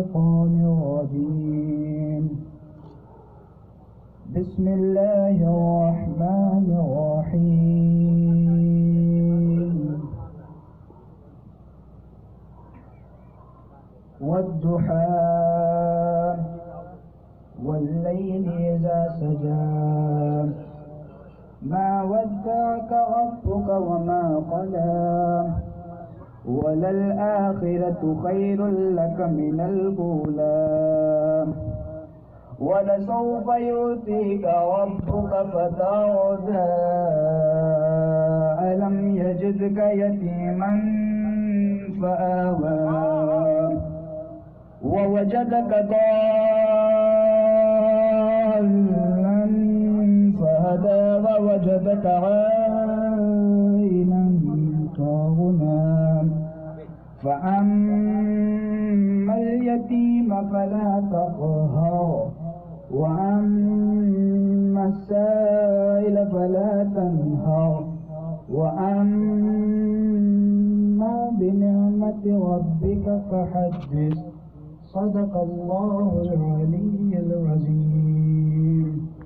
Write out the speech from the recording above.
الشيطان الرجيم. بسم الله الرحمن الرحيم. والضحى والليل إذا سجى ما ودعك ربك وما قلى وللآخرة خير لك من الأولى ولسوف يؤتيك ربك فترضى ألم يجدك يتيما فآوى ووجدك ضالا فهدى ووجدك عائلا فأغنى فأما اليتيم فلا تقهر وأما السائل فلا تنهر وأما بنعمة ربك فحدث. صدق الله العلي العظيم.